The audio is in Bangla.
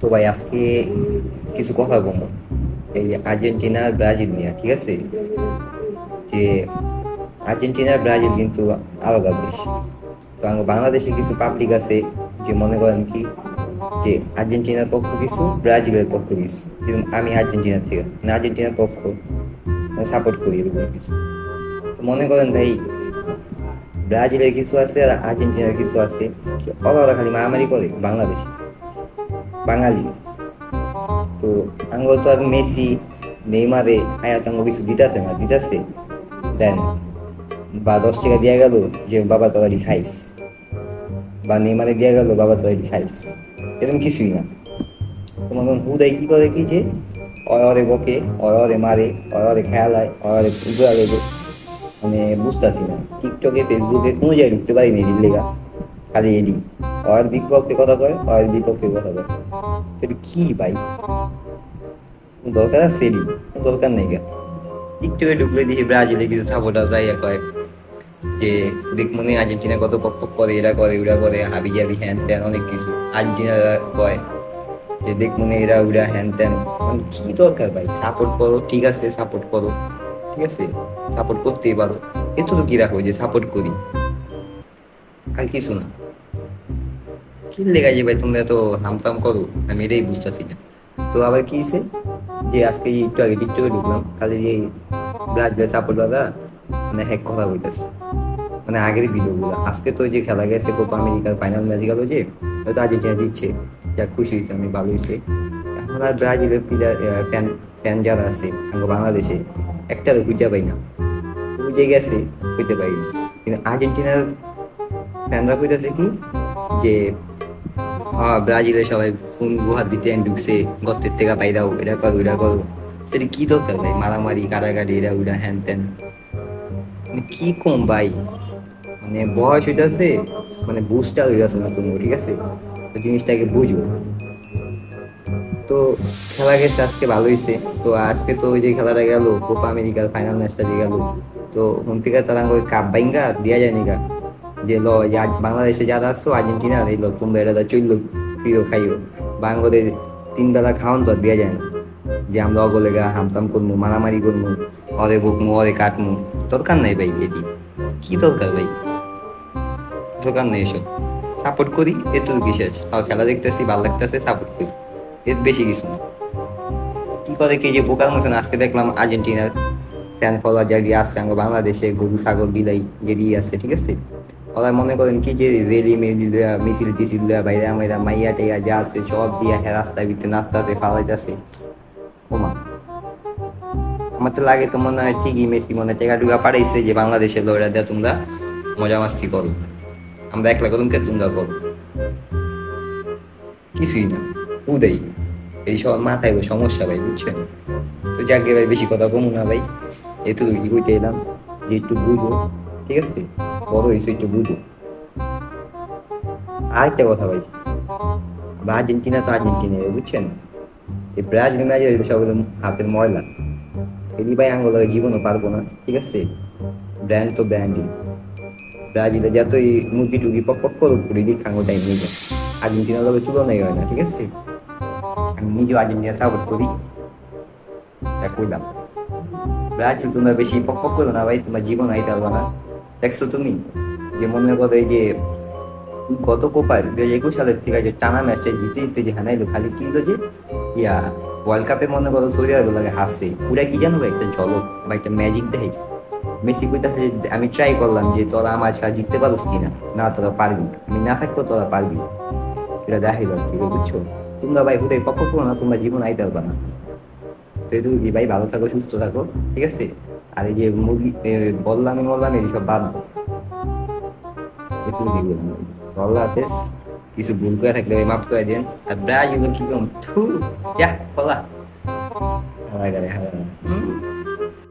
তো ভাই আজকে কিছু কথা বলবো এই যে আর্জেন্টিনা আর ব্রাজিল নিয়ে, ঠিক আছে? যে আর্জেন্টিনা আর ব্রাজিল কিন্তু আলাদা দেশ। তো আমার বাংলাদেশে কিছু পাবলিক আছে যে মনে করেন কি যে আর্জেন্টিনার পক্ষ কিছু, ব্রাজিলের পক্ষ কিছু। যেমন আমি আর্জেন্টিনার থেকে মানে আর্জেন্টিনার পক্ষ সাপোর্ট করি এরকম কিছু। তো মনে করেন ভাই, ব্রাজিলের কিছু আছে আর আর্জেন্টিনার কিছু আছে কি ওরা খালি মারামারি করে বাংলাদেশ বাঙালি। তো আঙ্গ তো আর মেসি নেইমারে আয়াত কিছু দিতেছে না, দিতেছে দেয় না। বা 10 টাকা দিয়া গেল যে বাবা তোয়ারি খাইস, বা নেইমারে দিয়া গেল বাবা তোয়ারি খাইস, এরকম কিছুই না। তোমার হুদাই কি করে কি যে অরে বকে, অরে মারে, অরে খেয়ালায়, অরে উগা গেল, মানে বুঝতেছি না। টিকটকে ফেসবুকে কোনো জায়গায় ঢুকতে পারি না এডির লেগা, খালি এডি অয়ের বিপক্ষে কথা কয়, অয়ের বিপক্ষে কথা কয়। সেটা কি ভাই, দরকার আছে এডি? দরকার নেই গা। টিকটকে ঢুকলে দেখি ব্রাজিলে কিছু সাপোর্টার রাইয়া কয় যে দেখ মনে হয় আর্জেন্টিনা কত পক পক করে, এরা করে ওরা করে, হাবি জাবি হ্যান ত্যান অনেক কিছু। আর্জেন্টিনা কয় যে দেখ মনে হয় এরা ওরা হ্যান ত্যান। মানে কি দরকার ভাই? সাপোর্ট করো, ঠিক আছে, সাপোর্ট করো, ঠিক আছে, সাপোর্ট করতেই পারো। এতটুকু কি রাখো যে সাপোর্ট করি, আর কিছু না। কি লেগে যে ভাই তোমরা এত হামতাম করো, আমি এটাই বুঝতেছি না। তো আবার কি হয়েছে যে আজকে এই একটু আগে টিকটকে ঢুকলাম, খালি যে ব্রাজিলের সাপোর্ট দাদা মানে হ্যাক কথা বলতেছে, মানে আগের ভিডিও গুলো। আজকে তো যে খেলা গেছে কোপা আমেরিকার ফাইনাল ম্যাচ গেল, যে হয়তো আর্জেন্টিনা জিতছে, যা খুশি হয়েছে, আমি ভালো হয়েছে। এখন আর ব্রাজিলের প্লেয়ার ফ্যান ফ্যান যারা আছে আমরা বাংলাদেশে একটা খুঁজে পাই না, খুঁজে গেছে খুঁজতে পারি না। কিন্তু আর্জেন্টিনার ফ্যানরা কইতাছে কি যে হ্যাঁ ব্রাজিলের সবাই কোন গুহার ভিতরে ঢুকছে, গর্তের থেকে পাই দাও, এটা করো এটা করো। এটা কি দরকার ভাই? মারামারি কারাগারি এরা ওরা হ্যান ত্যান, মানে কি কম ভাই? মানে বয়স হইতাছে, মানে বুঝটা হইতাছে না তুমি, ঠিক আছে? তো জিনিসটাকে বুঝো। তো খেলা গেছে আজকে, ভালো হয়েছে। তো আজকে তো ওই যে খেলাটা গেল কোপা আমেরিকার ফাইনাল ম্যাচটা যে গেল, তো ওখান থেকে তারা ওই কাপ বাইঙ্গা দিয়া যায় নিগা যে ল যে বাংলাদেশে যারা আসছো আর্জেন্টিনা এই লো তোমরা এটা চললো ফিরো খাইও। বাঙালিদের 3 বেলা খাওয়ান তো আর দেওয়া যায় না যে আমরা অগলে গা হামতাম করবো, মারামারি করবো, অরে বকমু অরে কাটমু। দরকার নাই ভাই এটি, কি দরকার ভাই? দোকান নেই এসব। সাপোর্ট করি এত বিশেষ, আর খেলা দেখতেছি ভালো লাগতেছে সাপোর্ট করি, এর বেশি কিছু না। কি করে কি যে বোকার মতন আজকে দেখলাম আর্জেন্টিনার ফ্যান ফলোয়ার যারা আছে আমরা বাংলাদেশে গরু ছাগল বিলাই যেটি আছে, ঠিক আছে, ওরা মনে করেন কি যে রেলি মেলি মিছিল টিছিল বাইরে আমরা মাইয়া টেয়া যা আছে সব দিয়া হ্যাঁ রাস্তায় ভিতরে নাস্তাতে ফালাইতেছে। ওমা, আমার তো লাগে তো মনে হয় ঠিকই মেসি মনে হয় টেকা টুকা পাঠাইছে যে বাংলাদেশের লোকেরা দেয়া তোমরা মজা মাস্তি করো, আমরা একলা করুন কে তোমরা করো। কিছুই না, উদয় এই সব মাথায় ওই সমস্যা ভাই, বুঝছেন? তো যাকে ভাই বেশি কথা কমু না ভাই, একটু ই কইতে এলাম যে একটু বুঝো, ঠিক আছে? বড় হয়েছে একটু বুঝো। আর একটা কথা ভাই, আর্জেন্টিনা তো আর্জেন্টিনা, বুঝছেন? এই ব্রাজিল ম্যাচের সব হাতের ময়লা, এদি ভাই আঙ্গুল জীবনও পারবো না, ঠিক আছে? ব্র্যান্ড তো ব্র্যান্ডই। ব্রাজিলে যতই মুরগি টুগি পক পক করুক পুরি দিক আঙ্গুল টাইম নিয়ে যায়, আর্জেন্টিনার লোকের তুলনাই হয় না, ঠিক আছে? আমি নিজেও আর্জেন্টিনা সাপোর্ট করি, তা কইলাম। ব্রাজিল তোমরা বেশি পক পক করো না ভাই, তোমার জীবন আইতে পারবো না। দেখছো তুমি যে মনে করো এই যে গত কোপায় 2021 সালের থেকে যে টানা ম্যাচে জিতে জিতে যে হানাইলো, খালি কি হলো যে ইয়া ওয়ার্ল্ড কাপে মনে করো সৌদি আরব লাগে হাসছে পুরা, কি জানো ভাই একটা ঝলক বা একটা ম্যাজিক দেখাইছে। মেসি কইতাছে যে আমি ট্রাই করলাম যে তোরা আমার ছাড়া জিততে পারোস কিনা, না তোরা পারবি, আমি না থাকলেও তোরা পারবি, এটা দেখাইলো আর কি, বুঝছো? তোমরা ভাই হুদাই পক্ষ করো না, তোমরা জীবন আইতে পারবা না। তো এটুকু কি ভাই, ভালো থাকো সুস্থ থাকো, ঠিক আছে? আর এই যে মুরগি বললাম বললাম এইসব বাদ দাও, এটুকু কি বললাম। আল্লাহ হাফেজ। কিছু ভুল করে থাকলে ভাই মাফ করে দেন। আর ব্রাজিল কি কম থু, যা বলা হারাগারে হারাগারে